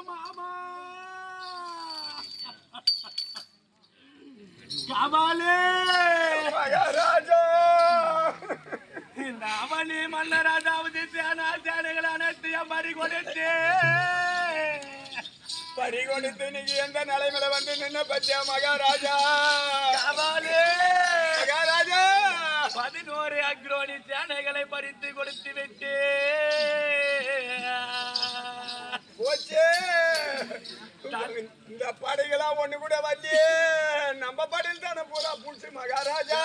மாமா காபாலே மகாராஜா இந்த அவனி மன்னராஜாவது சேனைகள் அனைத்தையும் பறிகொடுத்து நீங்க எந்த நிலைமையில வந்து நின்ன பத்தியா மகாராஜா காபாலே மகாராஜா 11 அக்ரோனி சேனைகளை பறித்து கொடுத்து விட்டு போச்சே. இந்த படைகளா ஒண்ணு கூட வந்து நம்ம படையில் தானே பூரா புடிச்சு மகாராஜா.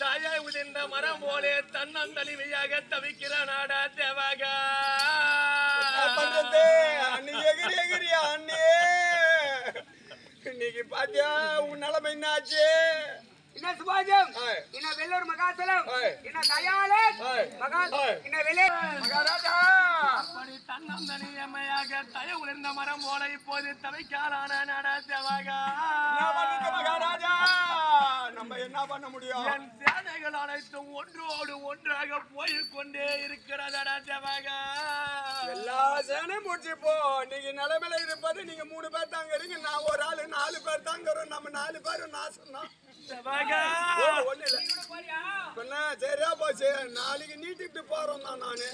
தாயை உதிர்ந்த மரம் போலே தன்னந்தனிமையாக தவிக்கிற நாடா தேவாகா அன்னி எகிரி எகிரியா அண்ணே இன்னைக்கு பாத்தியா உன் நிலைமை என்னாச்சு? என்ன சுபாஜம் என்ன வெள்ளூர் மகாசலம் என்ன தயாலே என்ன வெள்ளே மகாராஜா அப்படி தன்னந்தனியமையாக தய உதிர்ந்த மரம் போல இப்போது தவிக்காலான நாடா தேவாகா மகாராஜா நம்ம என்ன பண்ண முடியும்? என் சேனைகள் அனைத்தும் ஒன்றோடு ஒன்றாக போய்கொண்டே இருக்கிறதடா தேவாகா. எல்லா சேனையும் முடிச்சு போ. நீங்க நிலைமையில இருப்பது நீங்க 3 பேர் தாங்க இருக்கீங்க. நான் ஒரு ஆளு 4 பேர் தாங்கிறோம். நம்ம 4 பேரும் நாசம் தான். ஒண்ணு இல்ல சரியா போச்சு. நாளைக்கு நீட்டிட்டு போறோம் தான் நானு.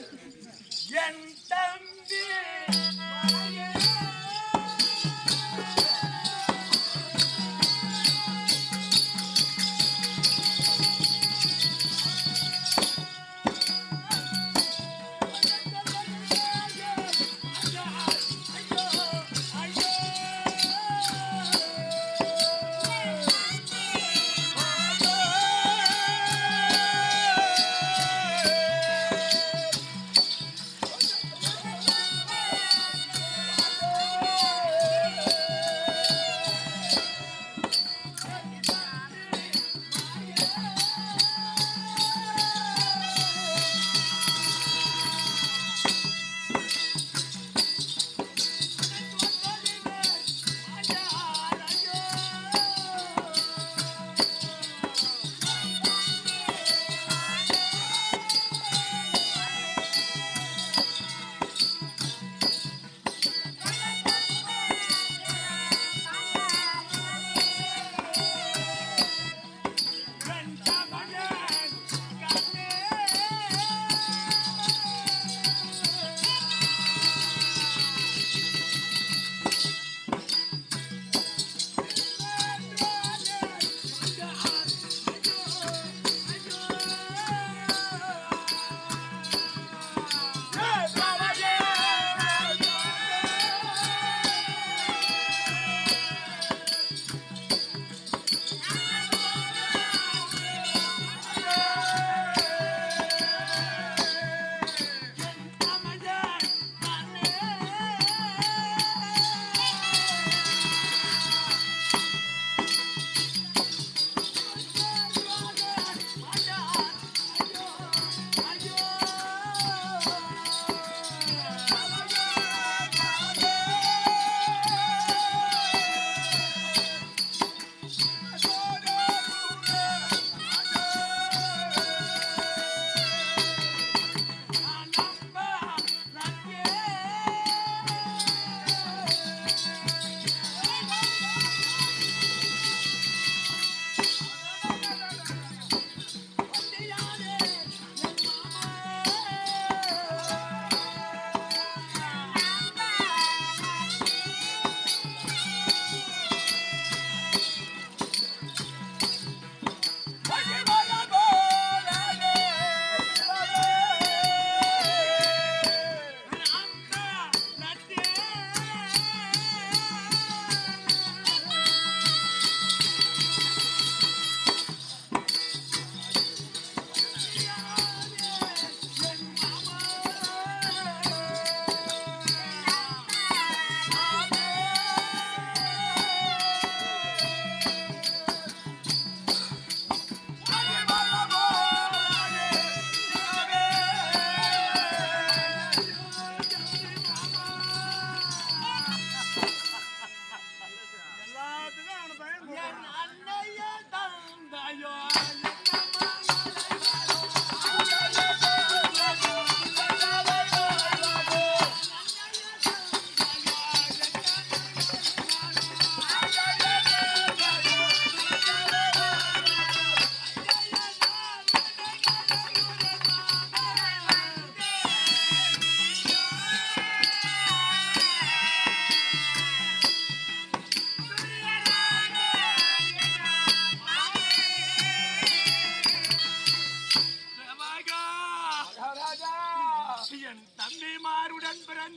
என் தம்பி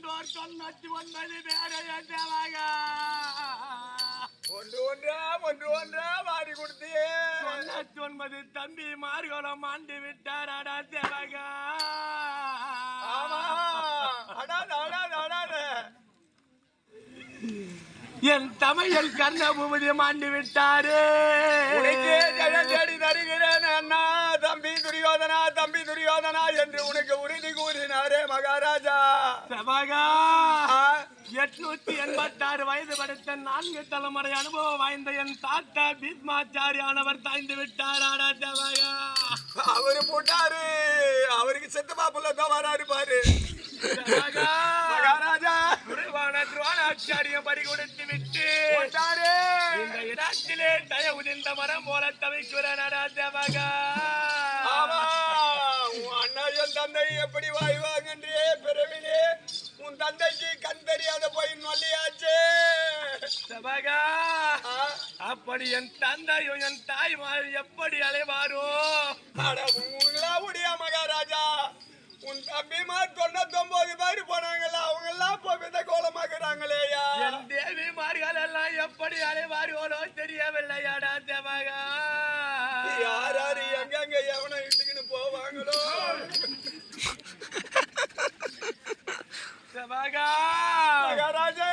பிறந்தோர் 99 பேரைய தேவாகா ஒன்று ஒன்றா வாரி கொடுத்தியே 99 தம்பி மார்களும் ஆண்டு விட்டாராடா தேவாகா ஆமா அடாத என் தமையல் கர்ண பூபதி மாண்டு விட்டாரு உனக்கே ஜெயம் தேடி தருகிறேன் அண்ணா தம்பி துரியோதனா என்று உனக்கு உறுதி கூறினாரே மகாராஜா தேவாகா 886 வயது படைத்த 4 தலைமுறை அனுபவம் வாய்ந்த என் தாத்தா பீஷ்மாச்சாரியானவர் தாய்ந்து விட்டாராடா தேவாகா அவரு போட்டாரு அவருக்கு செத்து பாப்புல தான் வராரு பாரு மகாராஜா துரோணாச்சாரியம் பறி கொடுத்து விட்டு இந்த இடத்திலே தய உதிர்ந்த மரம் போல தவிக்கிறேனடா தேவாகா அண்ணா என் தந்தை எப்படி வாய்வாங்கன்றே பிறவிலே உன் தந்தைக்கு கண் தெரியாத போய் நொல்லியாச்சு அப்படி என் தந்தையும் என் தாய்மார் எப்படி அலைவாரோ உனங்களா முடியா மகாராஜா உன் தம்பிமார் 99 பேர் போனாங்களா அவங்க எல்லாம் போய் கோலமாக்குறாங்களேயா என் தேவிமார்கள் எல்லாம் எப்படி அலைவார்களோ தெரியவில்லையாடா தேவாகா யாரு எங்க எவனை இட்டுக்கின்னு போவாங்களோ தேவாகா மகாராஜா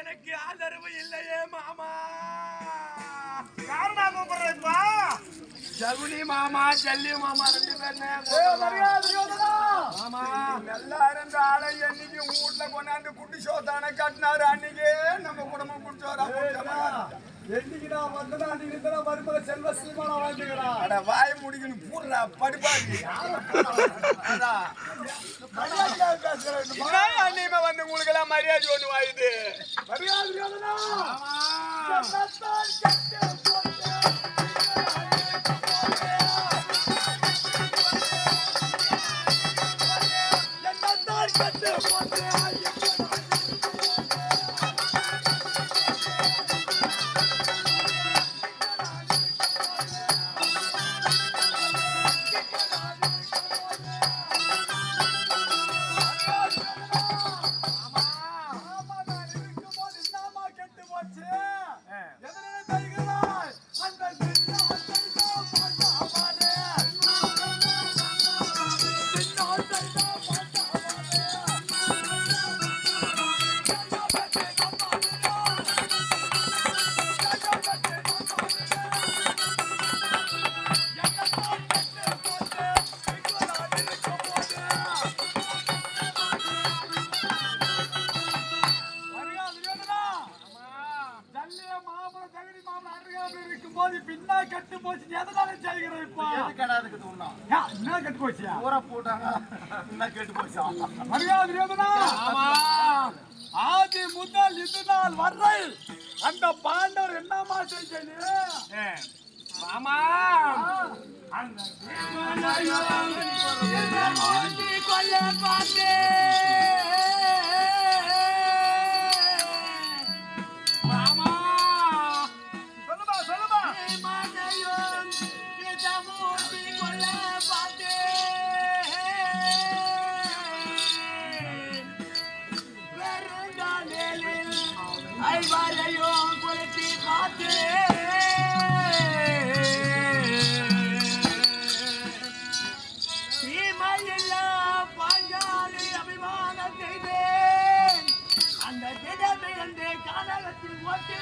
எனக்கு ஆதரவு இல்லையே மாமா ஜகுனி மாமா ஜல்லி மாமா 2 பேரும் மாமா நல்லா இருந்த ஆளை அன்னைக்கு வீட்டுல கொண்டாந்து குட்டி சோத்தான கட்டினாரு அன்னைக்கு நம்ம குடும்பம் குடிச்சோரா என்னைக்குடா வந்தா அன்னைக்கு மருமக செல்வ சீமானா வாழ்ந்துக்கிறான் அட வாய் முடிக்கணும் பூர்றா படுப்பாங்க அன்னையுமே வந்து உங்களுக்கு எல்லாம் மரியாதை ஒண்ணு வாயுது மரியாதை பின்னா கட்டு போச்சு எதனால செய்கிறோம் இப்ப என்ன கட்டு போச்சு ஊற போட்டாங்க என்ன கட்டு போச்சு மரியாதை ஆதி முதல் இது நாள் வரை அந்த பாண்டவர் என்னமா செய்யணும் மாமா ஐவரையும் குளித்தி பார்த்து தீமையெல்லாம் பாஞ்சாலி அபிமானம் செய்தேன் அந்த திடமை என்று கானகத்தில் ஓட்டி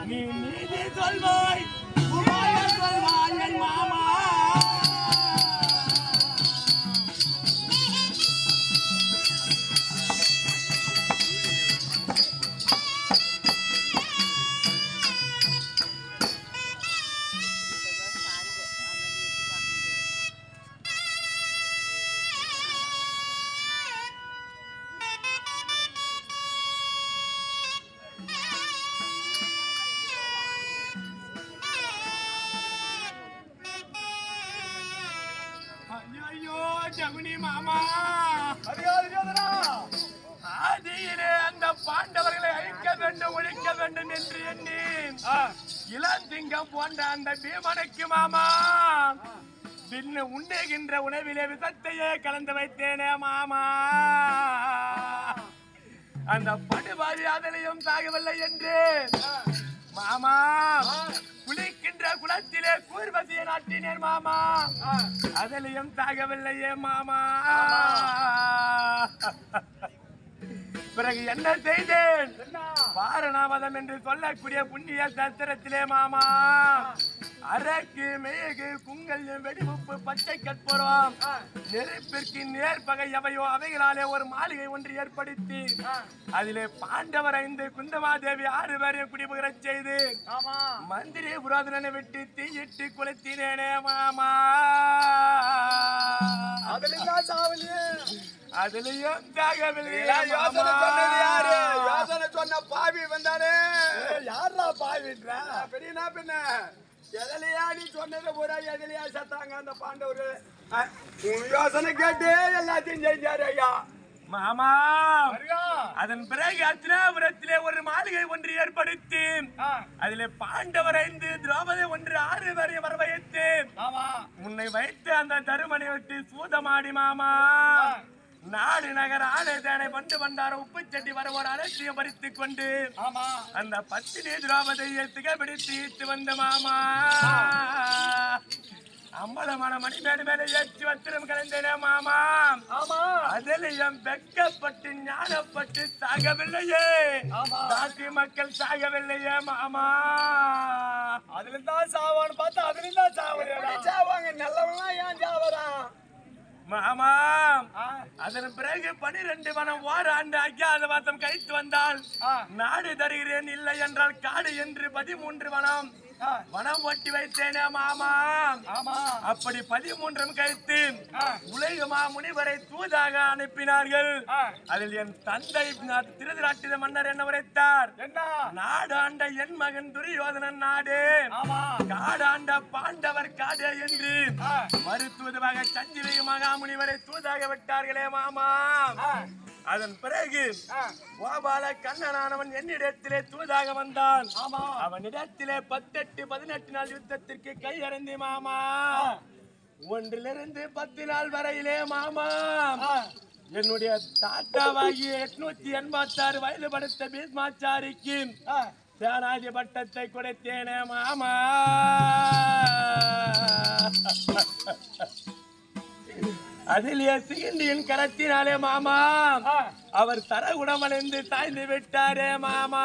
நீ நீதி சொல்வாய் உபாயம் சொல்வாய் என் மாமா ஜகுனி மாமா ஆதியிலே அந்த பாண்டவர்களை அழிக்க வேண்டும் ஒழிக்க வேண்டும் என்று எண்ணி இளந்திங்கம் போன்ற அந்த பீமனுக்கு மாமா பின்னு உண்ணுகின்ற உணவிலே விஷத்தையே கலந்து வைத்தேனே மாமா அந்த படுபாவி அதிலையும் சாகவில்லை என்று மாமா குளிக்கின்ற குளத்திலே கூர்வசியை நாட்டினேன் மாமா அதிலையும் சாகவில்லையே மாமா பிறகு என்ன செய்தேன் பாரணாவதம் என்று சொல்லக்கூடிய புண்ணிய சாஸ்திரத்திலே மாமா அரக்கு மேகு குங்கல்யம் வெடிமுப்பு பச்சை கற்பூரம் நெருப்பிற்கு நேர்பகை எவையோ அவைகளாலே ஒரு மாளிகை ஒன்று ஏற்படுத்தி அதிலே பாண்டவர் 5 குந்தமாதேவி 6 பேரையும் குடிபுகரச் செய்து மந்திரி புராதனனை விட்டு தீயிட்டு குளித்தினேனே மாமா அதுலயும் சொன்ன பாவி வந்தானே யாரா பாவின்றா பெரியனா பின்ன எதலையா நீ சொன்னது பூரா எதலையா சத்தாங்க அந்த பாண்டவர்கள் யோசனை கேட்டு எல்லாத்தையும் செஞ்சாரு ஐயா மாமா அதன் பிறகு அர்ச்சனாபுரத்திலே ஒரு மாளிகை ஒன்று ஏற்படுத்தி அதிலே பாண்டவர் 5 திரௌபதி 1 6 பேரை வரவைத்து உன்னை வைத்து அந்த தருமனை விட்டு சூதமாடி மாமா நாடு நகர ஆலை தேனை பண்டு பண்டார உப்பு சட்டி வரவோட அலட்சியம் பறித்துக் கொண்டு அந்த பத்தினி திரௌபதியை திகபிடித்து ஈட்டு வந்த மாமா அம்பலமான மணி மேடு மேலே ஏற்றி வத்திரம் கலந்தேனே மாமா அதிலையும் வெக்கப்பட்டு ஞானப்பட்டு சாகவில்லையே நாட்டு மக்கள் சாகவில்லையே மாமா அதுல தான் சாவான்னு பார்த்தா அதுல தான் சாவாங்க நல்லவனா ஏன் சாவரா மாமா அதன் பிறகு 12 வனம் ஓராண்டு அஜ்ஞாத வாசம் கழித்து வந்தால் நாடு தருகிறேன் இல்லை என்றால் காடு என்று 13 வனம் வனம் ஒட்டி வைத்தேனே மாமா அப்படி 13 கழித்து உலகமா முனிவரை தூதாக அனுப்பினார்கள் அதில் என் தந்தை திருதராட்டிர மன்னர் என்ன உரைத்தார் நாடு ஆண்ட என் மகன் துரியோதனன் நாடு காடு ஆண்ட பாண்டவர் காடு என்று மருத்துவதாக சஞ்சீவி மகாமுனிவரை தூதாக விட்டார்களே மாமா அதன் பிறகு கோபால கண்ணனானவன் என்னிடத்திலே தூதாக வந்தான் அவனிடத்திலே 18 நாள் யுத்தத்திற்கு கையறந்தி மாமா 1 லிருந்து 10 நாள் வரையிலே மாமா என்னுடைய தாத்தாவாகி 886 வயது படுத்த பீஷ்மாச்சாரிக்கு சேனாதி பட்டத்தை கொடுத்தேனே மாமா அதிலே சிகிண்டியின் கரத்தினாலே மாமா அவர் தரகுணமடைந்து சாய்ந்து விட்டாரே மாமா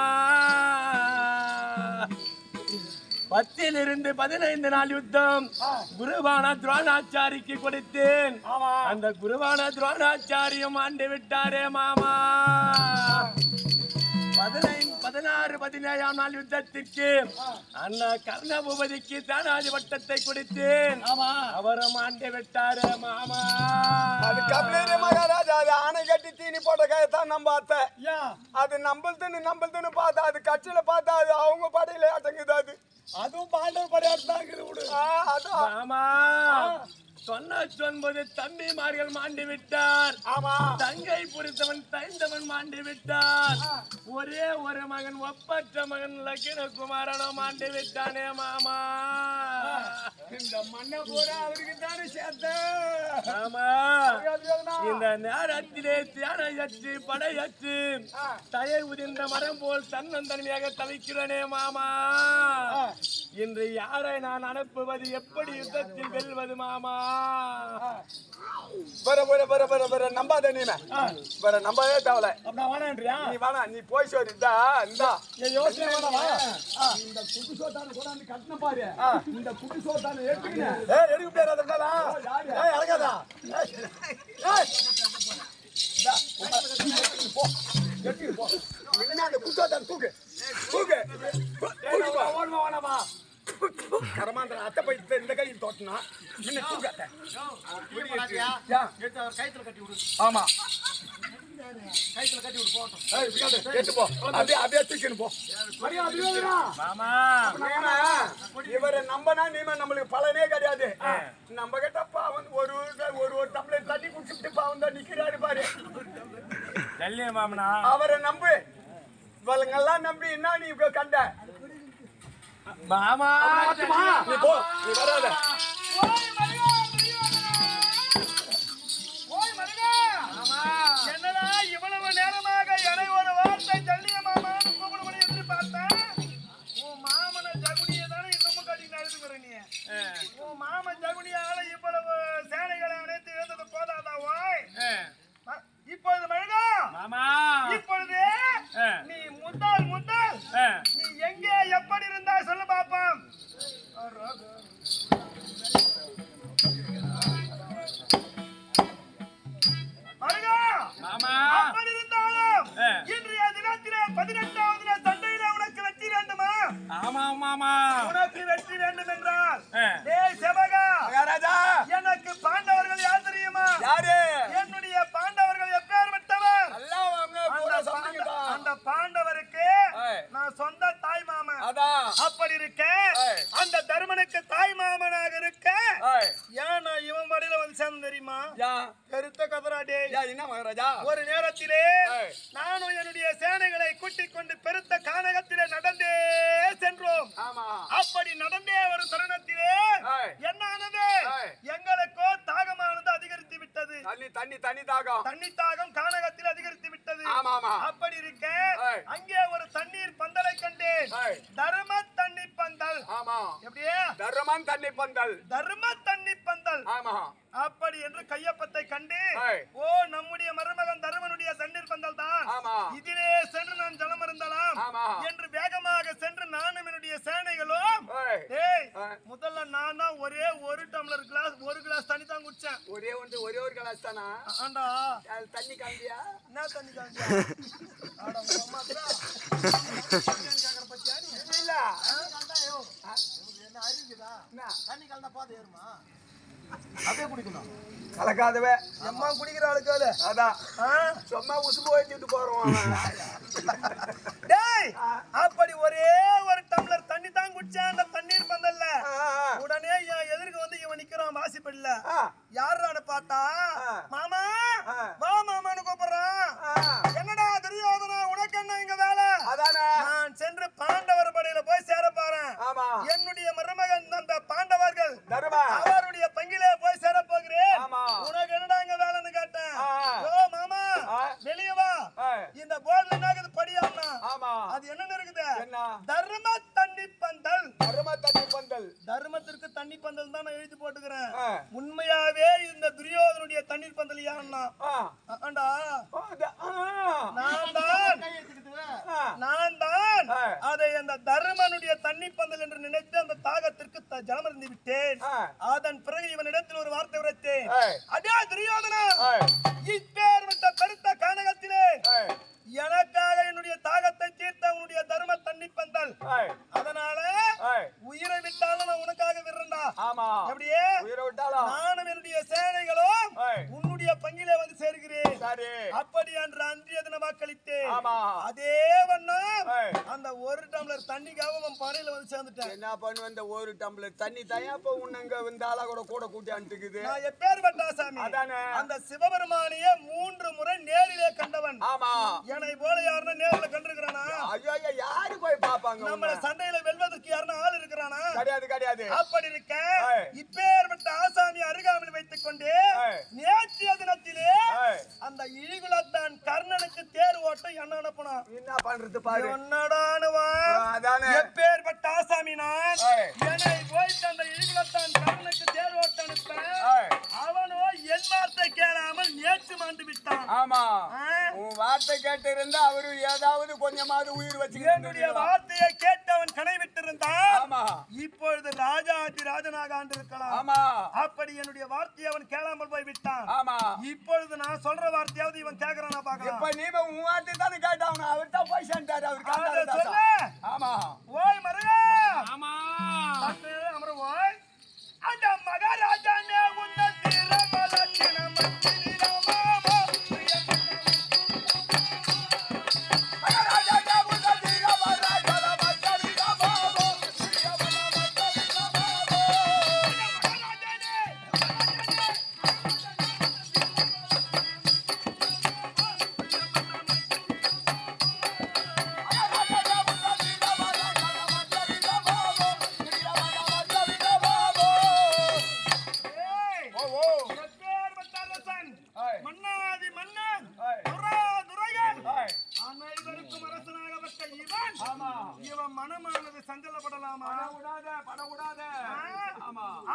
10 லிருந்து 15 நாள் யுத்தம் குருவான துரோணாச்சாரிக்கு கொடுத்தேன் அந்த குருவான துரோணாச்சாரியும் ஆண்டு விட்டாரே மாமா 16-17 நாள் யுத்தத்திற்கு அண்ணா கர்ண பூபதிக்கு தானாதி வட்டத்தை கொடுத்தேன். அவரும் ஆண்டு விட்டாரு மாமா. அது கபிலேரி மகாராஜா அது ஆணை கட்டி தீனி போட்ட கையத்தான் நம்ம அத்தை. அது நம்பல்துன்னு பார்த்தா அது கட்சியில பார்த்தா அது அவங்க படையில அடங்குது. அதுவும் பாண்டவர் படையாட்டம். ஆமா 99 தம்பிமார்கள் மாண்டு விட்டார். தங்கை புரித்தவன் தைந்தவன் மாண்டு விட்டார். ஒரே ஒரு மகன் ஒப்பற்ற மகன் லக்கினகுமாரனோ மாண்டு விட்டானே மாமா. இந்த மண்ணை பூரா அவருக்கு தானே சேர்த்த. ஆமா இந்த நேரத்திலே தியானையற்று படையற்று தயை உதிர்ந்த மரம் போல் தன்னந்தன்மையாக தவிக்கிறனே மாமா. இன்று யாரை நான் அனுப்புவது, எப்படி யுத்தத்தில் வெல்வது மாமா? நம்பாத நீ நம்பவே தேவல. நீ வேணா நீ போய் சொல்லி யோசனை இந்த குட்டி சோத்தான கொண்டாந்து கட்டின பாரு. இந்த குட்டி சோத்தான எடுக்க முடியாது. கரமாந்திர அத்தை போய் இந்த கையில் தோட்டினா கைத்துல கட்டி விடு. ஆமா கைத்துல கட்டி விடு போட்டோம். அப்படியே தூக்கின்னு போ. இவரை நம்பனா நீமா நம்மளுக்கு பலனே கிடையாது. நம்ம கிட்ட பாவம் ஒரு டம்ளர் தண்ணி குடிச்சுட்டு பாவம் தான் நிக்கிறாரு பாரு. அவரை நம்பு. இவங்கெல்லாம் நம்பி என்ன நீ கண்ட மாமா? நீ போ, நீ வராத. என்னடா இவ்வளவு நேரமாக என்னை ஒரு வார்த்தை தள்ளிய மாமான்னு கூப்பிடும்படி எதிர்பார்த்தேன். உன் மாமன ஜகுனியை தானே இன்னமும் கட்டி நடத்துக்கிற நீ. உன் மாமன் ஜகுனியால இவ்வளவு சேனைகளை அனைத்து எழுந்தது போதாதாவாய்? இப்பொழுது மழுகா மாமா, இப்பொழுது நீ முதல் நீ எங்கே எப்படி இருந்தா சொல்ல பாப்போம். அப்படி இருந்தாலும் இன்றைய தினத்திலே 18வது சண்டையில உனக்கு வெற்றி வேண்டுமா? ஆமா மாமா, உனக்கு வெற்றி வேண்டும் என்றால் செவகா மகாராஜா, எனக்கு பாண்டவர்கள் யார் தெரியுமா? யாரு? என்னுடைய பாண்டவர்கள் எப்பேற்பட்டவர்? அந்த பாண்டவருக்கு நான் சொந்த தாய் மாமன். அப்படி இருக்க அந்த தர்மனுக்கு தாய் மாமனாக இருக்க ஏன் நான் இவன் மடியில வந்து சேர்ந்து தெரியுமா? பெருத்த கதராடே. என்ன மகாராஜா? ஒரு நேரத்திலே நானும் என்னுடைய சேனைகளை கூட்டிக் கொண்டு பெருத்த கானகத்திலே நடந்தே சென்றோம். அப்படி நடந்தே ஒரு தருணத்திலே என்ன ஆனது? எங்களுக்கோ தாகமானது அதிகரித்து விட்டது. தண்ணி தாகம் கானகத்தில் அதிகரித்து விட்டது. அப்படி இருக்க அங்கே ஒரு தண்ணீர் பந்தலை கண்டேன். தர்ம தண்ணி பந்தல். எப்படியே? தர்ம தண்ணி பந்தல். தர்ம தண்ணி பந்தல். அப்படி என்று கையப்பத்தை கண்டு ஓ நம்முடைய மருமகன் தருமனுடைய தண்ணீர் பந்தல் தான், இதிலே சென்று நான் ஜலம் இருந்தலாம் என்று வேகமாக சென்று நானும் என்னுடைய சேனைகளும் முதல்ல நான் தான் ஒரே ஒரு டம்ளர் கிளாஸ் தண்ணி தான் குடிச்சேன். ஒரே ஒரு கிளாஸ் தானா? ஆண்டா தண்ணி காந்தியா? என்ன தண்ணி காந்தியா? தண்ணி கலந்தா பாது ஏறுமா? அப்படியே குடிக்கணும். கலக்காதவே அம்மா குடிக்கிற ஆளுக்காது. அதான் சும்மா உசும்பு வச்சுட்டு போறோம். அப்படி ஒரே ஒரு டம்ளர் தண்ணி தான் குடிச்சேன் அந்த தண்ணீர் பந்தல்ல. உடனே எதிர்க்கு வந்து இவன் நிக்கிறான் வாசிப்படில. யாருன்னு பார்த்தா மாமா வா மாமான்னு கூப்பிடுறான். என்னடா துரியோதனா, உனக்கு என்ன இங்க வேலை? நான் சென்று பாண்டவர் படையில போய் சேர போறேன். என்னுடைய மருமகன் அந்த பாண்டவர்கள் அவருடைய பங்கிலே போய் சேர போகிறேன். உனக்கு என்னடா இங்க வேலைன்னு கேட்டேன். ஓ மாமா வெளியே வா, இந்த போர்டுல என்ன படியாமா? அது என்ன இருக்குது? தர்ம தண்ணி பந்தல். தர்மத்திற்கு தண்ணி பந்தல் தான் நான் எழுதி போட்டுக்கிறேன். உண்மையாவே இந்த துரியோதனுடைய தண்ணீர் பந்தல் யாருன்னா நான் தான் அதை அந்த தர்மனுடைய தண்ணி பந்தல் என்று நினைத்து அந்த தாகத்திற்கு ஜலம் இருந்து விட்டேன். அதன் பிறகு இவனிடத்தில் ஒரு வார்த்தை உரைத்தேன். அதே துரியோதனா, இப்பேற்பட்ட பெருத்த கானகத்திலே எனக்காக என்னுடைய தாகத்தை தீர்த்த உன்னுடைய அதே வண்ணம் அந்த ஒரு டம்ளர் தண்ணிக்காக அவன் பறையில வந்து சேர்ந்துட்டான். என்ன பண்ணுவேன் இந்த ஒரு டம்ளர் தண்ணி தயாப்ப உன்னங்க இந்த ஆளா கூட கூட்டி அனுட்டுக்குது. நான் எப்பேற்பட்ட ஆசாமி அந்த சிவபெருமானிய 3 முறை நேரிலே கண்டவன். என்னை போல யாருன்னா நேரில் கண்டிருக்கிறானா? ஐயோ யாரு போய் பாப்பாங்க? நம்ம சண்டையில வெல்வதற்கு யாருன்னா ஆள் இருக்கிறானா? கிடையாது. அப்படி இருக்க இப்பேற்பட்ட ஆசாமி அருகாமையில் வைத்துக் கொண்டு நேற்றைய தினத்திலே அந்த இழிகுலத்தான் கர்ணனுக்கு தேர் ஓட்ட என்ன அனுப்பணும். என்ன பண்றது பாரு. எப்பேற்பட்ட ஆசாமி நான் என்னை போயிட்டு அந்த இழிகுலத்தான் கர்ணனுக்கு தேர் ஓட்ட அனுப்ப அவனோ என் வார்த்தை கேளாமல் நேற்று மாண்டு விட்டான். உன் வார்த்தை கேட்டு இருந்தா அவரு ஏதாவது கொஞ்சமாவது உயிர் வச்சு என்னுடைய வார்த்தையை கேட்டு அவன் கடை விட்டிருந்தான் இப்பொழுது ராஜாதி ராஜனாக ஆண்டிருக்கலாம். அப்படி என்னுடைய வார்த்தையை அவன் கேளாமல் போய் விட்டான். இப்பொழுது நான் சொல்ற வார்த்தையாவது இவன் கேட்கறானா பாக்கலாம். இப்ப நீ உன் வார்த்தை தானே கேட்டான். அவர் தான் போய் சென்றாரு. அவர் சொல்லு. ஓய் மருகா. அமர ஓய் அந்த மகாராஜானே உன்ன தீரமலட்சண மத்தினி ராமா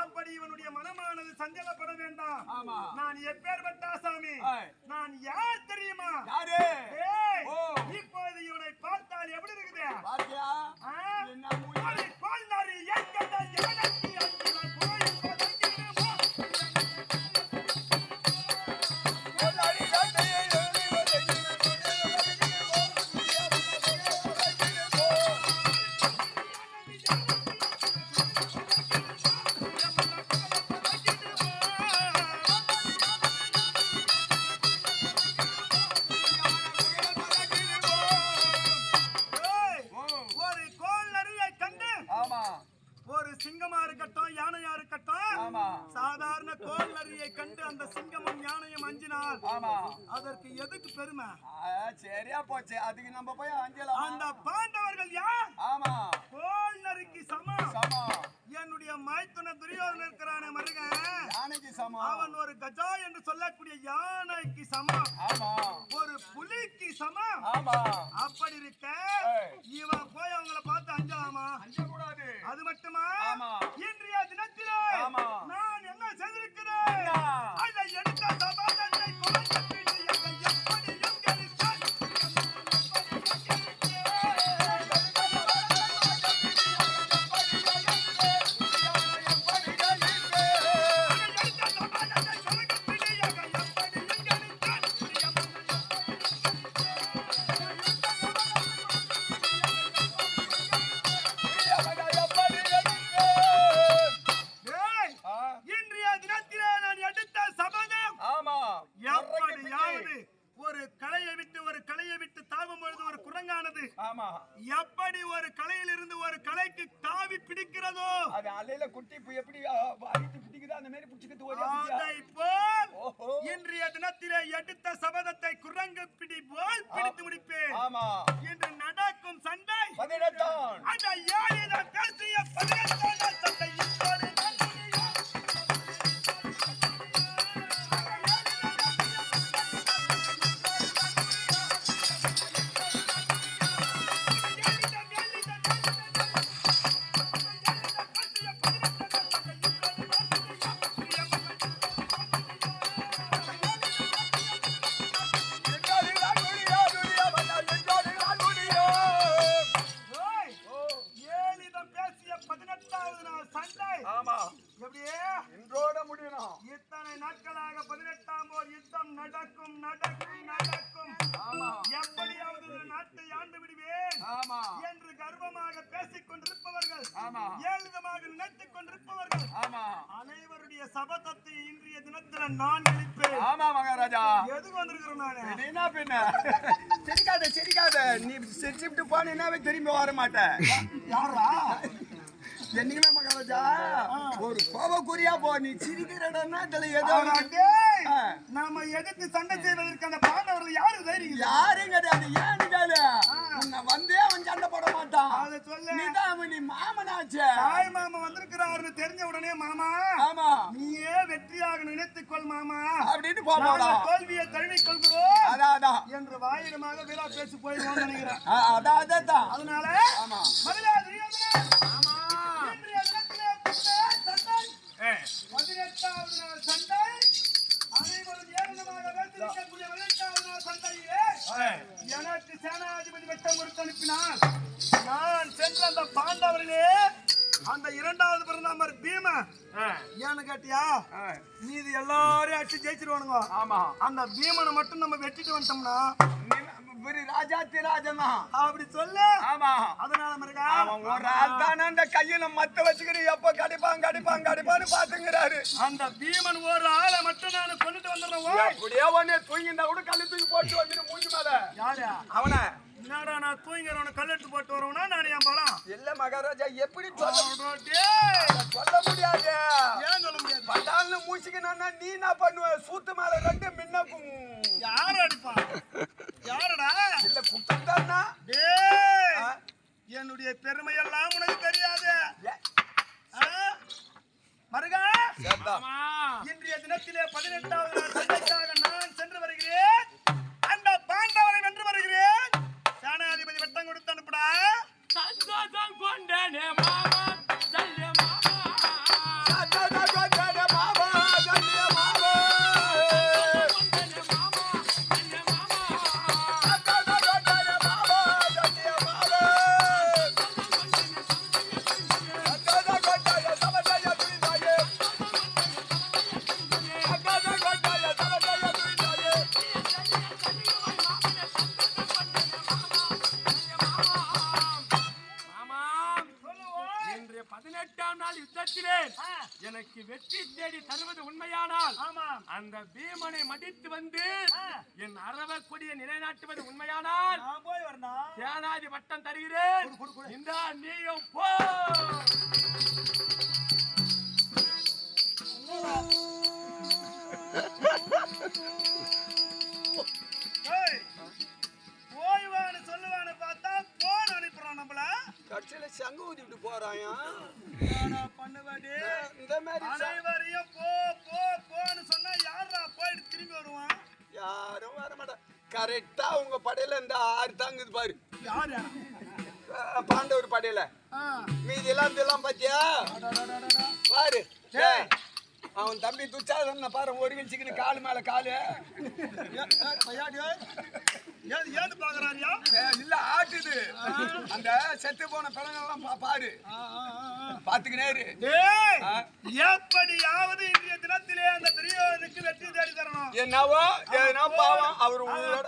அப்படி இவனுடைய மனமானது சஞ்சலப்பட வேண்டாம். நான் எப்பேற்பட்ட ஆசாமி நான் யார் தெரியுமா? இப்போது இவனை பார்த்தால் எப்படி இருக்குது? சிங்கமா இருக்கட்டும் யானையா இருக்கட்டும் சாதாரண கோல் நரியை கண்டு அந்த சிங்கமும் யானையும் அஞ்சினால் அதற்கு எதுக்கு பெருமை? சரியா போச்சு. அதுக்கு நம்ம போய் அஞ்சலாம். அந்த பாண்டவர்கள் யார்? கோல் நரிக்கு சமம். என்னுடைய மைத்துன துரியோதனன் இருக்கிறானே மருகன் யானைக்கு சமம். அவன் ஒரு கஜா என்று சொல்லக்கூடிய யானைக்கு சமம். ஒரு புலிக்கு சமம். அப்படி இருக்க இவன் போய் அவங்கள பார்த்து அஞ்சலாமா? அஞ்சக்கூடாது. அது மட்டுமா இன்றைய தினத்திலே நான் என்ன செய்திருக்கிறேன்? அதை எடுத்த சபாதத்தை எப்படி எப்படி ஒரு கலையிலிருந்து ஒரு கலைக்கு தாவி பிடிக்கிறதோ அது அலையில குட்டி எப்படி அடித்து பிடிக்குதோ அந்த மாதிரி பிடிச்சிட்டு இன்றைய தினத்திலே எடுத்த சபதத்தை குரங்கு பிடி போல் பிடித்து முடிப்பேன். இன்று நடக்கும் சண்டை 18 அந்த 7 பேசிய 18 சண்டை இப்போது இத்தனை நாட்களாக 18ஆம் ஓர் யுத்தம் நடக்கும் எப்படியாவது நாட்டை ஆண்டு விடுவேன் என்று கர்வமாக பேசிக் கொண்டிருப்பவர்கள் ஏழு விதமாக நினைத்துக் கொண்டிருப்பவர்கள் அனைவருடைய சபதத்தை இன்றைய தினத்துல நான் நினைப்பேன். ஆமா மகாராஜா. எதுக்கு வந்திருக்கிறேன் நானு? என்ன பின்ன சிரிக்காத நீ சிரிச்சுட்டு போனீன்னாவே திரும்பி வர மாட்டேன். யாரா என்னைக்குமே மகாராஜா ஒரு கோபக்குரியா போ. நீ சிரிக்கிறடன்னா இதுல ஏதோ நாம எதிர்த்து சண்டை செய்வதற்கு அந்த பாண்டவர்கள் யாருக்கு தைரியம்? யாரும் கிடையாது. ஏன்னு கேளு, வந்தே அவன் சண்டை போட மாட்டான். அதை சொல்ல நீதான் நீ மாமனாச்சே. தாய் மாமா வந்திருக்கிறாருன்னு தெரிஞ்ச உடனே மாமா ஆமா நீயே வெற்றியாக நினைத்துக் கொள் மாமா அப்படின்னு போறோம். தோல்வியை தழுவிக் கொள்கிறோம் அதான் என்று வாயிடமாக வீரா பேசி போயிடுவோம் நினைக்கிறேன். அதான் அதனால ஆமா மதுரை இன்றைய தினத்திலே சண்டை 18வது நாள் சண்டை. அனைவரும் ஏராளமாக வைத்திருக்கக்கூடிய 18வது நாள் சண்டையிலே எனக்கு சேனாதிபதி வெட்டம் கொடுத்து அனுப்பினார். நான் சென்ற அந்த பாண்டவர்களே அந்த 2வது பிறந்தாமர் பீம ஏன்னு கேட்டியா மீது எல்லாரையும் அடிச்சு ஜெயிச்சிருவானுங்க. ஆமா அந்த பீமனை மட்டும் நம்ம வெட்டிட்டு வந்துட்டோம்னா ராஜாத்தி ராஜமா அப்படி சொல்லு. ஆமா அதனால மருகா அவன் ஒரு ஆள் தானே அந்த கையில மத்த வச்சுக்கிட்டு எப்ப கடிப்பான்னு பாத்துங்கிறாரு. அந்த பீமன் ஒரு ஆளை மட்டும் நான் கொண்டுட்டு வந்துடுறேன். அப்படியே ஒண்ணு தூங்கினா கூட கல்லு தூக்கி போட்டு வந்துட்டு மூஞ்சி மேல. யாரு அவன என்னடா நான் தூங்கிறவன கல்லெட்டு போட்டு வரவனா நான் என் பலம் இல்ல மகாராஜா எப்படி சொல்ல முடியாது. ஏன் சொல்ல முடியாது? பட்டாள்னு மூச்சிக்கணும்னா நீ என்ன பண்ணுவ? சூத்து மேல 2 மின்னக்கும் யாரு அடிப்பா? யாருடா? இல்ல குட்டம் தானா? என்னுடைய பெருமை எல்லாம் உனக்கு தெரியாது மருகா. இன்றைய தினத்திலே 18வது நாள் சண்டைக்காக நான் சென்று வருகிறேன். அந்த பாண்டவரை வென்று வருகிறேன். சேனாதிபதி வெட்டம் கொடுத்து அனுப்புடா. சந்தோஷம் கொண்டேனே மாமா தல்லே மாமா கொண்டேனே மாமா தல்லே மாமா கொண்டேனே மாமா தல்லே மாமா கொண்டேனே மாமா தல்லே மாமா கொண்டேனே சமதய துரிதாயே கொண்டேனே சமதய துரிதாயே இன்றைய 18ஆம் நாள் யுத்தத்திலே எனக்கு வெற்றி தேடி தருவது உண்மையானால் அந்த பீமனை மடித்து வந்து என் அரவ கொடியை நிலைநாட்டுவது உண்மையானால் போய் வரணும். சேனாதி பட்டம் தருகிறேன். இந்த நீயும் போ. போய்வான்னு சொல்லுவான்னு பார்த்தா போன் அனுப்புறான் நம்மள. கட்சியில சங்கு ஊதிட்டு போறாயா பண்ணுவாடி இந்த மாதிரி அனைவரையும் போ போ போன்னு சொன்னா யாரா போயிட்டு திரும்பி வருவான்? யாரும் வர மாட்டான். கரெக்டா உங்க படையில இந்த 6 தாங்குது பாரு. யாரு? பாண்டவர் படையில மீதி எல்லாம் பாத்தியா பாரு. அவன் தம்பி துச்சாதன பாரு ஒரு வீழ்ச்சிக்கு காலு மேல காலு ஏன்னு பாக்குறாரியா? இல்ல ஆட்டுது. அந்த செத்து போன பிள்ளைங்கெல்லாம் பாரு பாத்துக்கினேரு. எப்படியாவது இன்றைய தினத்திலே அந்த துரியோதனுக்கு வெற்றி தேடி தரணும். என்னவோ ஏன்னா பாவம் அவரு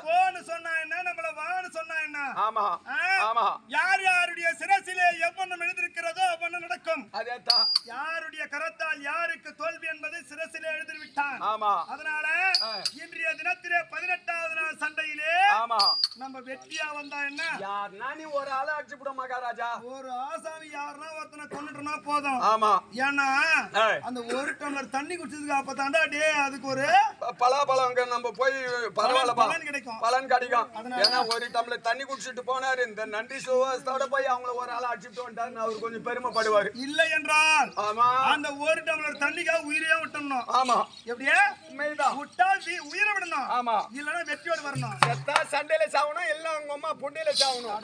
போன்னு சொன்னா என்ன, நம்மள வான்னு சொன்னா என்ன? ஆமா ஆமா யார் யாருடைய சிரசிலே எவ்வண்ணம் எழுதிருக்கிறதோ அவ்வண்ணம் நடக்கும். அதேதான் யாருடைய கரத்தால் யாருக்கு தோல்வி என்பதை சிரசிலே எழுதிவிட்டான். ஆமா அதனால இன்றைய தினத்திலே 18வது நாள் சண்டையிலே ஆமா நம்ம வெற்றியா வந்தா என்ன? யாருன்னா நீ ஒரு ஆளை அடிச்சு விட மகாராஜா. ஒரு ஆசாமி யாருன்னா ஒருத்தனை கொண்டுட்டோம்னா போதும். ஆமா ஏன்னா அந்த 1 டம்ளர் தண்ணி குடிச்சதுக்கு அப்பதாண்டா டே அதுக்கு ஒரு பலாப்பழம் நம்ம போய் பரவாயில்ல பலன் கிடைக்கும். பலன் கிடைக்கும். ஏன்னா 1 டம்ளர் தண்ணி குடிச்சிட்டு போனாரு. இந்த நன்றி சுவாசத்தோட போய் அவங்கள ஒரு ஆளை அடிச்சுட்டு வந்துட்டாரு. அவர் கொஞ்சம் பெருமைப்படுவாரு. இல்லை என்றால் ஆமா அந்த 1 டம்ளர் தண்ணிக்காக உயிரையே விட்டணும். ஆமா எப்படியே உண்மைதான். விட்டா உயிரை விடணும். ஆமா இல்லன்னா வெற்றியோடு வரணும். செத்தா சண்டையில சாவணும். எல்லாம் உங்க அம்மா புண்டையில சாவணும்.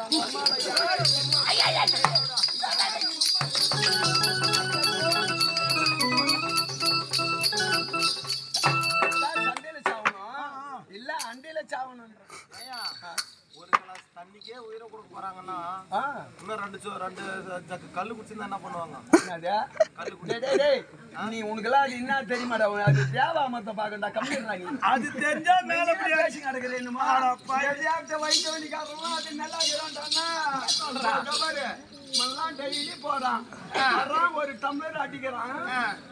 சண்டையில சாவணும் இல்ல அண்டையில சாவணும். ஒரு கிளாஸ் தண்ணிக்கே உயிரை கொடுக்க போறாங்கன்னா இன்னும் 2 ஜக்கு கல்லு குடிச்சிருந்தா என்ன பண்ணுவாங்க? நீ உனக்கெல்லாம் அது என்ன தெரியுமாடா? அது தேவாமத்தை பாக்கண்டா கம்மிடுறாங்க. அது தெரிஞ்சா மேல பேசி நடக்கிறேன்னுமா வைக்க வேண்டிக்காரமா அது நல்லா இருக்கிறான்டானா மல்லாம் டெய்லி போறான் வர்றான், ஒரு டம்ளர் அடிக்கிறான்,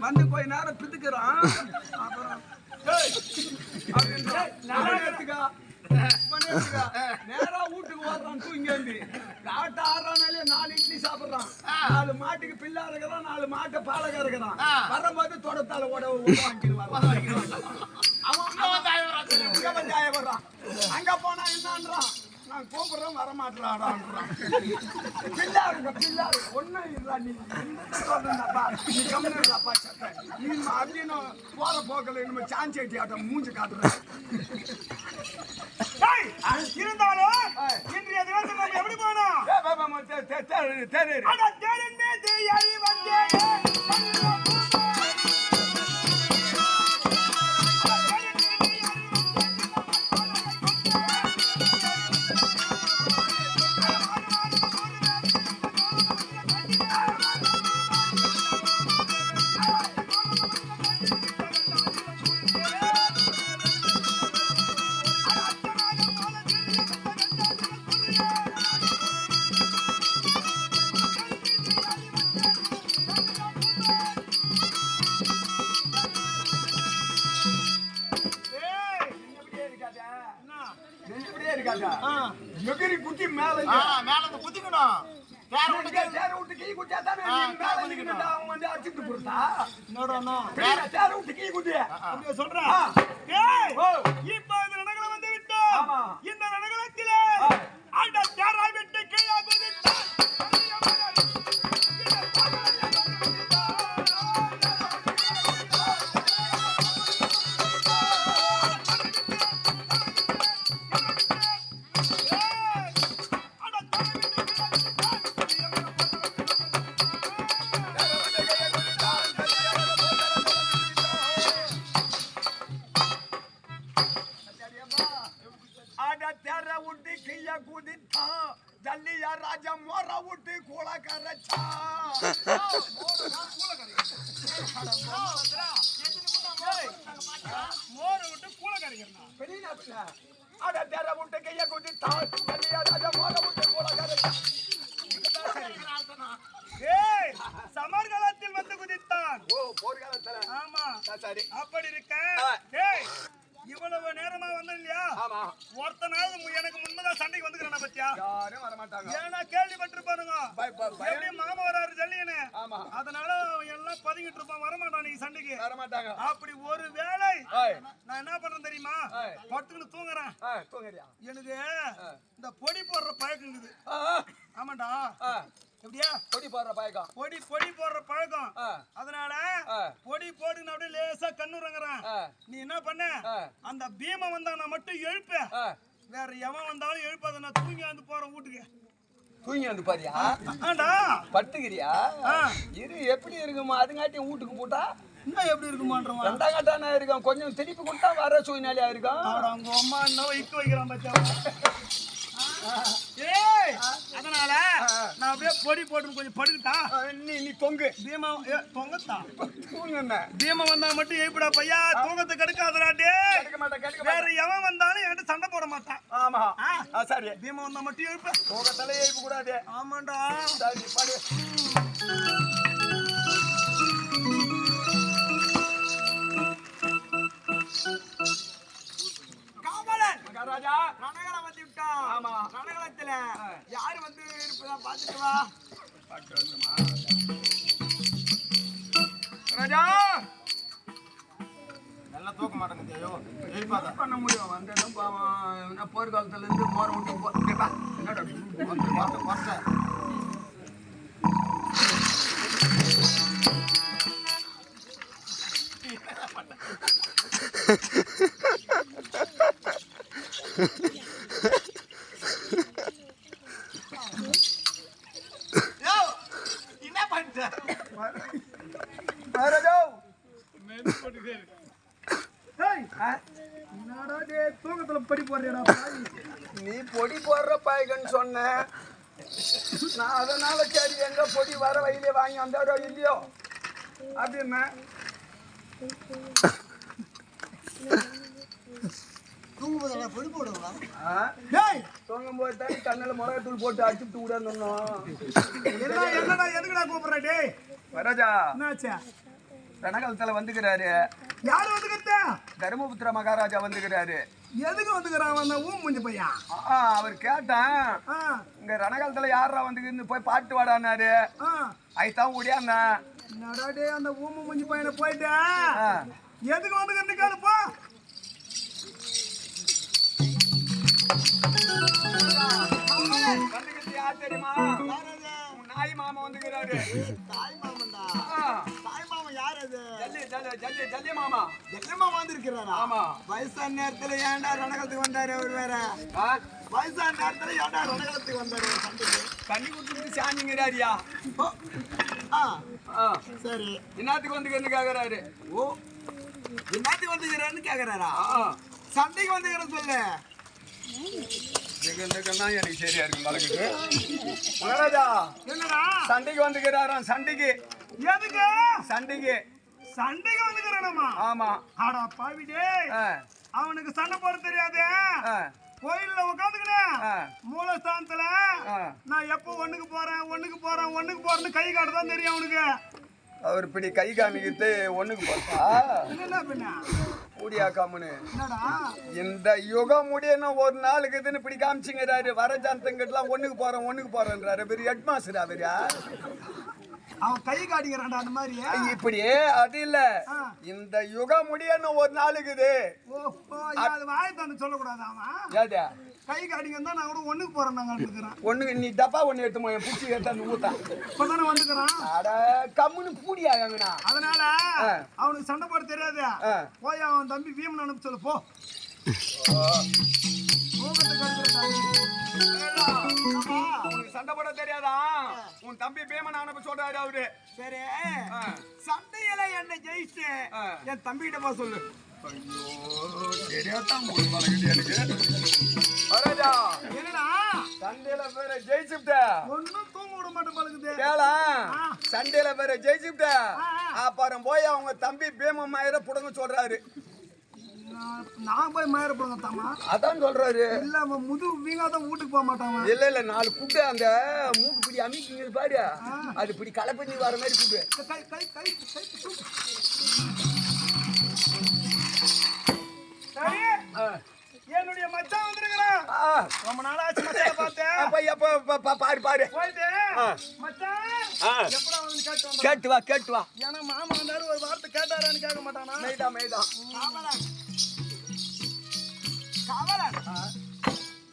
வந்து கொஞ்ச நேரம் பிதுக்குறான், அப்புறம் நேரா வீட்டுக்கு வர்றான். தூங்கி வந்து காட்டு 6 4 இட்லி சாப்பிடுறான், 4 மாட்டுக்கு பிள்ளை இருக்கிறான், 4 மாட்டை பாலக இருக்கிறான். வரும்போது தொடத்தால வர்றான். அங்க போனா என்னன்றான், நான் கூப்பிடுறேன் வரமாட்டான்றான். பிள்ளாருங்க பிள்ளாரு ஒன்னும் இல்ல, நீ நீ கம்மிப்பா சட்டை நீ அப்படின்னு போற போக்கல நம்ம சான்ஸ் ஏற்றி ஆட்டம் மூஞ்சி காட்டுறேன். இருந்தாலும் இன்றைய தினத்தில் நம்ம எப்படி போனோம்? எகிரி குத்தி மேல மேல குத்திக்கணும். தேர விட்டு கீ குத்தியா தானே அவன் வந்து அடிச்சுட்டு போறா. தேர விட்டு கீ குத்தியா அப்படியே சொல்றான். இப்ப இந்த நகரம் வந்து விட்டோம். இந்த நகரத்திலே அந்த தேராய் விட்டு கீழே குதித்தான். ஜல்லியா ராஜா மோர விட்டு கூழ கரைச்சா. மோர விட்டு கூழ கரைக்கிறா. பெரிய அட தேர விட்டு கைய குதித்தா. ஜல்லியா ராஜா மோர விட்டு கூழ கரைச்சா. ஏய் சமர்காலத்தில் வந்து குதித்தான். ஓ போர்காலத்துல. ஆமா சரி. அப்படி இருக்க ஏய் இவ்வளவு நேரமா வந்த இல்லையா? ஆமா. ஒருத்தனாவது எனக்கு முன்னதான் சண்டைக்கு வந்துக்கிறேன் பத்தியா? யாரும் வர மாட்டாங்க. ஏன்னா கேள்விப்பட்டிருப்பானுங்க எப்படி மாமா வராரு ஜல்லின்னு. ஆமா. அதனால எல்லாம் பதுங்கிட்டு இருப்பான், வரமாட்டான் நீங்க சண்டைக்கு. வர மாட்டாங்க. அப்படி ஒரு வேளை நான் என்ன பண்றேன் தெரியுமா? படுத்துக்கிட்டு தூங்குறேன். தூங்குறியா? எனக்கு இந்த பொடி போடுற பழக்கம் இருக்குது. ஆமாண்டா. எப்படியா பொடி போடுற பழக்கம்? பொடி போடுற பழக்கம். அதனால பொடி போட்டு அப்படியே லேசா கண்ணுறங்குறேன். நீ என்ன பண்ண, அந்த பீம வந்தானா மட்டும் எழுப்ப, வேற எவன் வந்தாலும் எழுப்பாத. நான் தூங்கி வந்து போறேன் வீட்டுக்கு. தூங்கி வந்து பாரியா? ஆண்டா பட்டுக்கிறியா? இரு எப்படி இருக்குமா? அதுங்காட்டி வீட்டுக்கு போட்டா இன்னும் எப்படி இருக்குமான்றவன் ரெண்டாம் கட்டானா இருக்கும். கொஞ்சம் திருப்பி கொடுத்தா வர சூழ்நிலையா இருக்கும். அவங்க அம்மா என்ன இக்கு வைக்கிறான் பச்சா. ஏய் அதனால நான் அப்படியே பொடி போட்டு கொஞ்சம் படுக்கிட்டா. நீ தொங்கு. பீமா தொங்கத்தா தூங்குன. பீமா வந்தா மட்டும் எழுப்பிடா பையா. தூங்கத்தை கெடுக்காதராட்டே. வேற எவன் வந்தாலும் என்கிட்ட சண்டை போட மாட்டான். ஆமா சரி. பீமா வந்தா மட்டும் எழுப்ப. தூக்கத்தாலே எழுப்ப கூடாது. ஆமாண்டா. சரி படு. மகாராஜா ரணகலம் வந்து விட்டான். ஆமா. ரணகலத்துல யாரு வந்து இருப்பதா பாத்துட்டு வா. ராஜா நல்லா தூக்க மாட்டேங்குது. ஐயோ எழுப்பாத பண்ண முடியும். வந்ததும் பாவம் போர்க்காலத்துல இருந்து மோர விட்டு என்னடா என்ன பண்ணிட்ட? தூக்கத்துல படி போடுறா. நீ பொடி போடுற பாய்கன்னு சொன்ன. நான் அதனால சரி எங்க பொடி வர வயலே வாங்கி வந்தாரோ இல்லையோ அப்படின்னா தூங்கும்போது பொடி போடுங்களா? டேய் தூங்கும் போது தான் கண்ணில் மிளகாத்தூள் போட்டு அடிச்சுட்டு விடான்னு என்னடா எதுக்குடா கூப்பிடுற டேய் வராஜா என்னாச்சு ரணகாலத்துல வந்துக்கிறாரு. யாரு வந்துக்கிறதா தர்மபுத்திர மகாராஜா வந்துக்கிறாரு. எதுக்கு வந்துக்கிறான் அந்த ஊம் முஞ்சி பையன் அவர் கேட்டேன் இங்க ரணகாலத்துல யாரா வந்துக்குன்னு போய் பாட்டு வாடானாரு. அதுதான் ஓடியாண்ணா என்னடா டேய் அந்த ஊம் முஞ்சி பையனை போயிட்டு எதுக்கு வந்துக்கிறன்னு கேளுப்பா வந்துக்கிறது யார் தெரியுமா? நாய் மாமா வந்துக்கிறாரு. தாய் மாமன்டா. தாய் மாமன் யார் அது? ஜல்லி மாமா. ஜல்லி மாமா வந்திருக்கிறாரா? ஆமா. வயசான நேரத்துல ஏன்டா ரணகலத்துக்கு வந்தாரு அவர் வேற? வயசான நேரத்துல ஏன்டா ரணகலத்துக்கு வந்தாரு? தண்ணி குடிச்சுட்டு சாஞ்சிங்கிறாரியா. சரி. என்னத்துக்கு வந்துக்கிறன்னு கேக்குறாரு. ஓ என்னத்துக்கு வந்துக்கிறான்னு கேக்குறாரா? சண்டைக்கு வந்துக்கிறேன்னு சொல்லு. எனக்கு சரியா இருக்கு மலக்குது. மகாராஜா என்னடா சண்டைக்கு வந்துக்கிறாராம். சண்டைக்கு எதுக்கு சண்டைக்கு சண்டைக்கு வந்துக்கிறானம்மா ஆமா. ஆடா பாவி டேய் அவனுக்கு சண்டை போட தெரியாது கோயில்ல உட்காந்துக்கிறேன் மூலஸ்தானத்துல நான் எப்போ ஒண்ணுக்கு போறேன்னு கை காட்டுதான் தெரியும் அவனுக்கு. அவர் இப்படி கை காமிக்கிட்டு ஒண்ணுக்கு போறா என்ன பின்ன முடியாக்காமனு என்னடா இந்த யுகம் முடியணும் ஒரு நாளுக்கு இதுன்னு இப்படி காமிச்சிங்கிறாரு. வரஜாந்தங்கெல்லாம் ஒண்ணுக்கு போறேன்றாரு. பெரிய ஹெட் மாஸ்டர் அவரா அவன் கை காட்டிக்கிறான்டா அந்த மாதிரி இப்படி அது இல்ல இந்த யுகம் முடியணும் ஒரு நாளுக்குது. அது வாய் தந்து சொல்லக்கூடாது அவன் ஏதா கை காட்டிங்க தான் நான் கூட ஒண்ணுக்கு போறேன் நாங்க இருக்கிறேன் ஒண்ணுக்கு நீ டப்பா ஒண்ணு எடுத்து போய் பூச்சி எடுத்து அந்த ஊத்தா இப்பதானே வந்துக்கிறான். அட கம்முன்னு பூடியாங்கண்ணா. அதனால அவனுக்கு சண்டை போட தெரியாது. போய் அவன் தம்பி பீமன் அனுப்பி சொல்லு போ. உனக்கு சண்டை போட தெரியாதா? உன் தம்பி பீமன் அனுப்ப சொல்றாரு அவரு. சரி சண்டையில என்ன ஜெயிச்சு என் தம்பிகிட்ட போ சொல்லு. என்னடா சண்டையில பேர ஜெயிச்சுட்ட ஒன்னும் தூங்க விட மாட்டேன் பழகுது. கேளா சண்டையில பேர ஜெயிச்சுட்ட அப்புறம் போய் அவங்க தம்பி பீமன் மாயிர புடுங்க சொல்றாரு. நான் போய் மயிர போடுங்க தாமா அதான் சொல்றாரு. இல்ல அவன் முது வீங்காதான் வீட்டுக்கு போக மாட்டான். இல்ல 4 கூட்டு அந்த மூக்கு பிடி அமைக்கிங்க பாரு அது இப்படி களை பண்ணி வர மாதிரி கூட்டு. கை கை கை சரி என்னுடைய மச்சான் வந்திருக்கிறான். ரொம்ப நாளாச்சு மச்சான் பார்த்தேன். பாரு போயிட்டு மச்சான் எப்படா வந்து கேட்டு வா. ஏன்னா மாமா வந்தாரு ஒரு வார்த்தை கேட்டாரான்னு கேட்க மாட்டானா? மேய்தான்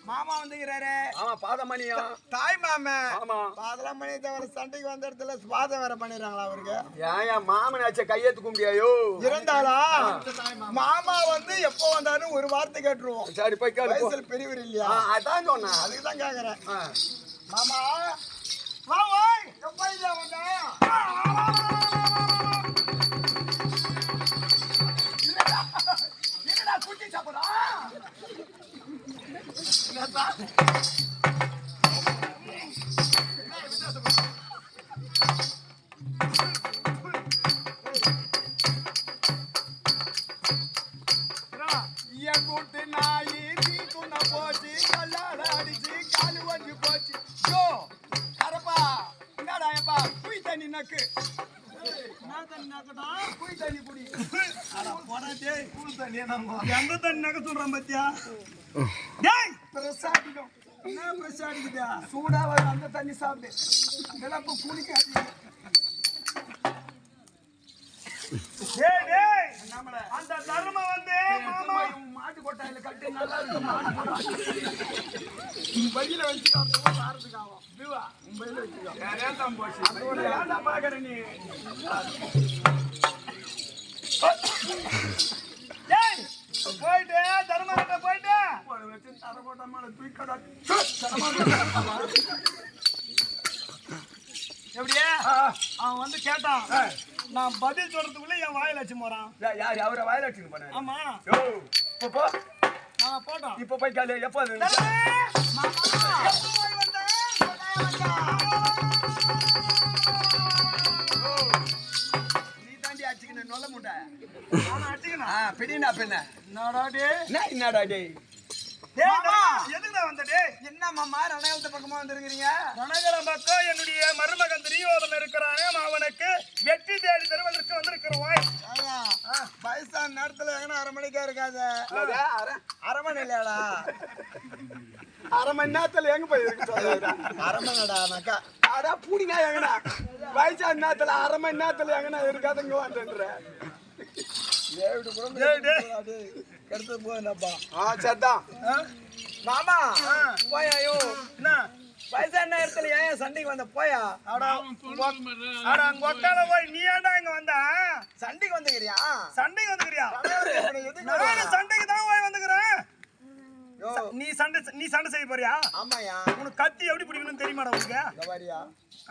மாமா வந்துக்கிறாரு. ஆமா பாதமணியா தாய் மாமன். ஆமா அதெல்லாம் பண்ணி தவிர சண்டைக்கு வந்த இடத்துல பாதம் வேற பண்ணிடுறாங்களா அவருக்கு? ஏன் மாமனாச்ச கையெழுத்து கும்பியாயோ இருந்தாளா மாமா வந்து எப்போ வந்தாலும் ஒரு வார்த்தை கேட்டுருவோம். சரி போய் வயசுல பெரியவர் இல்லையா? அதான் சொன்னேன். அதுக்குதான் கேக்குறேன். மாமா வா ஓய் எப்ப இல்ல வந்தா என்னடா குட்டி சாப்பிடா கூட்டு நாயி தீக்குன போச்சு கல்லாட அடிச்சு காலு வச்சு போச்சு. யோ கரப்பா என்னடா எப்பா குய் தண்ணி நக்கு குய் தண்ணி குடி. எந்த தண்ணி நக்க சொல்றான் பத்தியா? டேய் பிரசாதிக்கும் என்ன பிரசாதிக்குதா? சூடா வரும் அந்த தண்ணி சாப்பிடு. அதெல்லாம் இப்ப குளிக்காது. டேய் டேய் அந்த தர்மம் வந்து மாமா மாட்டு கொட்டாயில கட்டி நல்லா இருக்கு. பையில வச்சுட்டு அந்த ஊர் ஆறதுக்கு ஆகும். பையில வச்சுக்கோ. ஏன்டா பாக்குற நீ? டேய் போயிட்டு தர்மகிட்ட போயிட்டு வச்சு தர போட்டாம தூக்கடா. எப்படியே அவன் வந்து கேட்டான். நான் பதில் சொல்றதுக்குள்ள என் வாயில வச்சு போறான். யார் அவரை வாயில வச்சுக்க போன? ஆமா இப்போ நான் போட்டோம். இப்போ போய் கேளு எப்போ அது? நீ தாண்டி அடிச்சுக்கணும் நொல்ல முட்டை. நான் அடிச்சுக்கணும். பிடினா பின்ன என்னடா டேய் என்னடா டேய் டேய் தர்மா எதுக்குடா வந்த டேய் என்ன மாமா ரணகலத்து பக்கமா வந்திருக்கீங்க ரணகலம் பக்கம் என்னுடைய மருமகன் துரியோதனன் இருக்கிறானே அவனுக்கு வெற்றி தேடி தருவதற்கு வந்திருக்கிறவாய் வயசான நேரத்துல எங்கன்னா 1/2 மணிக்கா இருக்காது அரை மணி இல்லையாடா 1/2 மணி நேரத்துல எங்க போய் இருக்கு சொல்லுடா 1/2 மணிடா நக்கா அடா பூடினா எங்கடா வயசான நேரத்துல 1/2 மணி நேரத்துல எங்கனா இருக்காதுங்க வந்துன்ற ஏவிடு கூட டேய் கெடுத்து போனப்பா சத்தான் மாமா போயாயோ என்ன வயசான நேரத்துல ஏன் சண்டைக்கு வந்த போயா அட அங்க ஒக்கால போய் நீ ஏன்டா இங்க வந்தா சண்டைக்கு வந்துக்கிறியா சண்டைக்கு வந்துக்கிறியா நான் சண்டைக்கு தான் போய் வந்துக்கிறேன் நீ சண்டை செய்ய போறியா ஆமாயா உனக்கு கத்தி எப்படி பிடிக்கணும்னு தெரியுமாடா உனக்கு வாரியா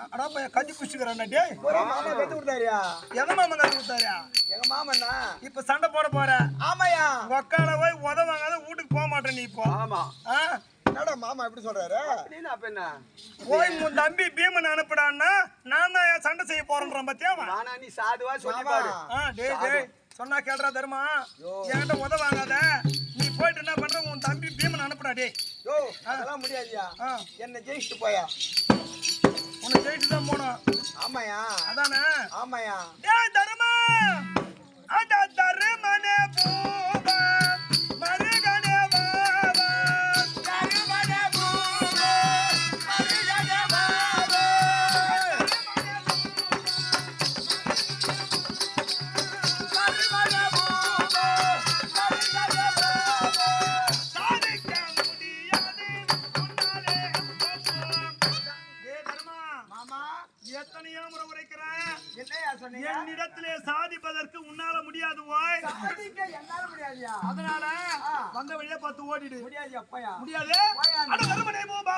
அடா போய் கத்தி பிடிச்சிக்கிறான்டா டேய் மாமா கத்து கொடுத்தாரியா எங்க மாமா கத்து கொடுத்தாரியா எங்க மாமன்னா இப்ப சண்டை போட போற ஆமாயா ஒக்கால போய் உதவாங்காத வீட்டுக்கு போக மாட்டேன் நீ இப்போ ஆமா ஆ? என்னடா மாமா எப்படி சொல்றாரு நீனா அப்ப என்ன போய் உன் தம்பி பீமன் அனுப்புடான்னா நான் தான் சண்டை செய்ய போறேன்றான் பாத்தியா நானா நீ சாதுவா சொல்லி பாரு டேய் சொன்னா கேள்றா தர்மா என்கிட்ட உதவாங்காத நீ போயிட்டு என்ன பண்ற உன் தம்பி பீமன் அனுப்புடா டேய் யோ அதெல்லாம் முடியாதியா என்ன ஜெயிச்சிட்டு போயா உன்னை ஜெயிச்சு தான் போனோம் ஆமாயா அதானே ஆமாயா டேய் தர்மா அட தர்மனே பூவா மருகனே வாவா தர்மனே பூவா மருகனே வாவா தர்மனே பூவா மருகனே வாவா சாதிக்க முடியாது உன்னாலே டேய் தர்மா மாமா எத்தனையோ முறை உரைக்கிறேன் என்னையா சொன்னீங்க என்னிடத்திலே சாதிப்பதற்கு உன்னால முடியாது ஓய் சாதிக்க என்னால முடியாதியா அதனால வந்த வழியா பார்த்து ஓடிடு முடியாது அப்பயா முடியாது அட தர்மனே பூபா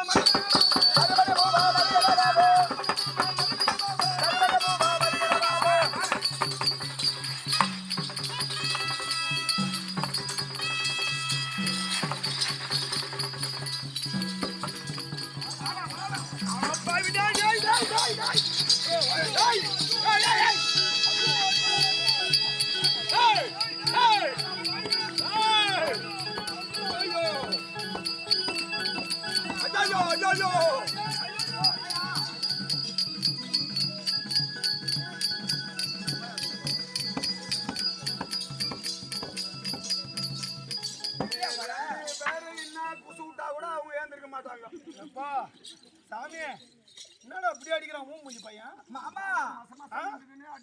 அப்பா சாமி என்னடா அப்படி அடிக்கிறான் ஊன் மூஞ்சி பையன் மாமா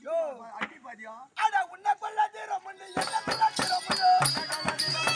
யோ அடி பாதியா அட உன்னை கொல்லாதே ரமணி என்ன கொல்லாதே ரமணி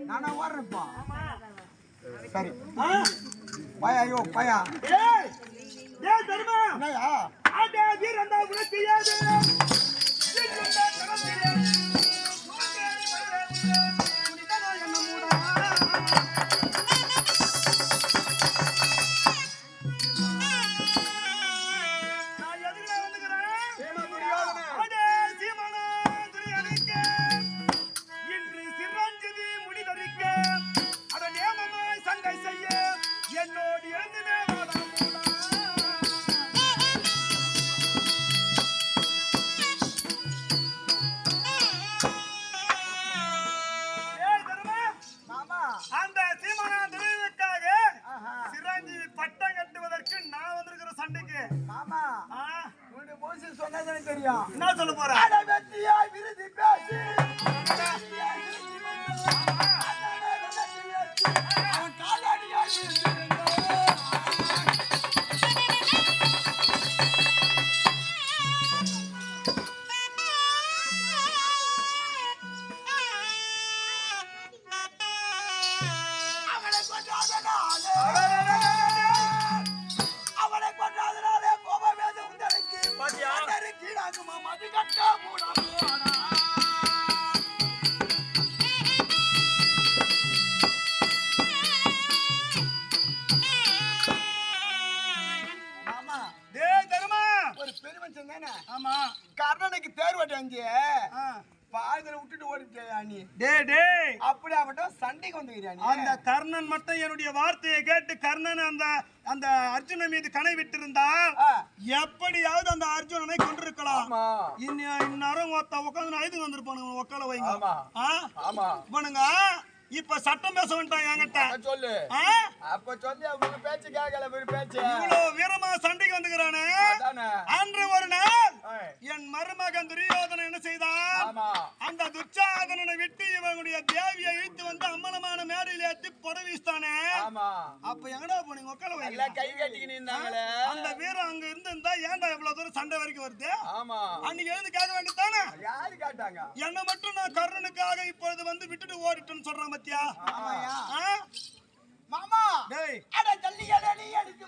நானா ஓடுறேன்ப்பா சரி பாயா ஐயோ பாயா ஏய் தர்மா என்னயா ஆட வீரந்தா உனக்கியாது வீரந்தா தரத்திலே குனிதனா என்ன மூடா நான் எதுக்குடா வந்துக்கிறேன் சீமா துரியோதனே ஆட சீமானா துரியனுக்கு இன்று சிரஞ்சீவி முடிதறிக்க அட நேமமாய் சண்டை செய்ய என்னோடு எழுந்துமே வாடா மூடா ஏய் தர்மா மாமா அந்த சீமானா துரியனுக்காக சிரஞ்சீவி பட்டம் கட்டுவதற்கு நான் வந்திருக்கிற சண்டைக்கு மாமா ஆ, உன்னுடைய போசி சொன்னதானே தெரியும் என்ன சொல்ல போற வெற்றியாய் விருதி பேசி அவன் காலாடியாய் அவனை கொண்டாதனாலே கோபவேத உண்டனுக்கு கீழாக்கு மாமா அது கட்ட மூட போனா ஒரு பெருமச்சம் தானே ஆமா கர்ணனுக்கு தேர்வட்டி அஞ்சு பாதியில விட்டுட்டு ஓடிட்டியா நீ அப்படி அவட்டும் சண்டைக்கு வந்துக்கிறியா நீ அந்த கர்ணன் மட்டும் என்னுடைய வார்த்தையை கேட்டு கர்ணன் அந்த அந்த அர்ஜுனன் மீது கணை விட்டிருந்தா எப்படியாவது அந்த அர்ஜுனனை கொண்டிருக்கலாம் இந்நேரம் உட்காந்து ஐந்து வந்திருப்பானுங்க உட்கால வைங்க இவனுங்க இப்ப சட்டம் பேச வேண்டாம் என்கிட்ட சொல்லு அப்ப சொல்லி அவங்க பேச்சு கேட்கல பேச்சு இவ்வளவு வீரமா சண்டைக்கு வந்துக்கிறானே அன்று ஒரு நாள் என் மருமகன் துரியோதனன் என்ன செய்தான் அந்த துச்சாதனனை விட்டு இவனுடைய தேவியை இழுத்து வந்து அம்மனமான மேடையில் ஏற்றி புடவீஸ்தானே அப்ப எங்கடா போனீங்க உட்கால வைங்க கை கட்டிக்கிட்டு இருந்தாங்களே அந்த வீரம் அங்க இருந்தா ஏன்டா இவ்வளவு தூரம் சண்டை வரைக்கும் வருது அன்னைக்கு எழுந்து கேட்க வேண்டியதானே யாரு கேட்டாங்க என்ன மட்டும் நான் கர்ணனுக்காக இப்பொழுது வந்து விட்டுட்டு ஓடிட்டேன்னு சொல்றான் பத்தியா மாமா டேய் அட தள்ளி அடி அடிச்சு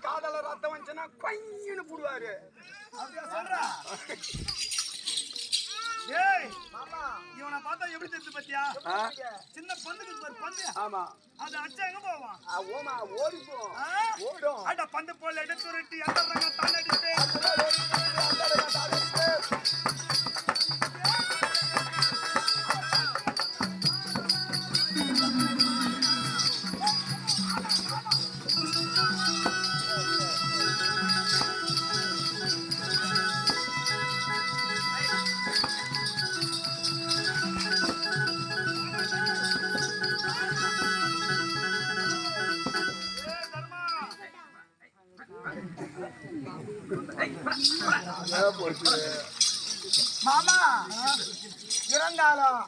காதல ரத்தம் வந்துச்சுன்னா கொய்னு புடுவாரு அப்படியா சொல்றா டேய் மாமா இவனை பார்த்தா எப்படி தெரியுது பத்தியா சின்ன பந்துக்கு பாரு பந்து ஆமா அது அச்சா எங்க போவான் ஓமா ஓடி போ ஓடும் அட பந்து போல எடுத்து உருட்டி அந்தரங்க தானடிச்சு மாமா இறந்தாலும்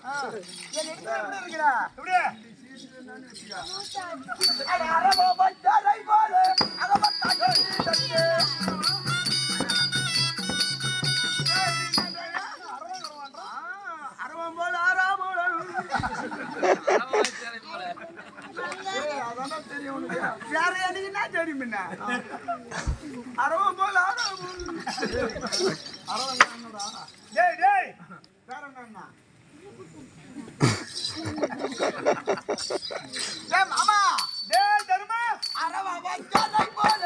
இருக்கிற அரவம் போல வேற என்ன தெரியும் என்ன அரவம் போல டேய் டேய் வேற என்ன மாமா டேய் தர்மா அரவா வச்சாலை போல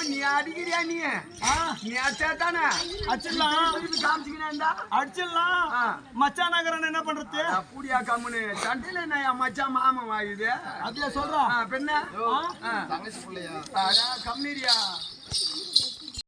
நீ அடிக்கிறியா நீ அச்சா தானே அடிச்சிடலாம் மச்சான் நகரன் என்ன பண்றது பூடியா கம்முனு சண்டையில என்ன மச்சான் மாமா வாங்குது அப்படியே சொல்றான் பெண்ண கம்மிரியா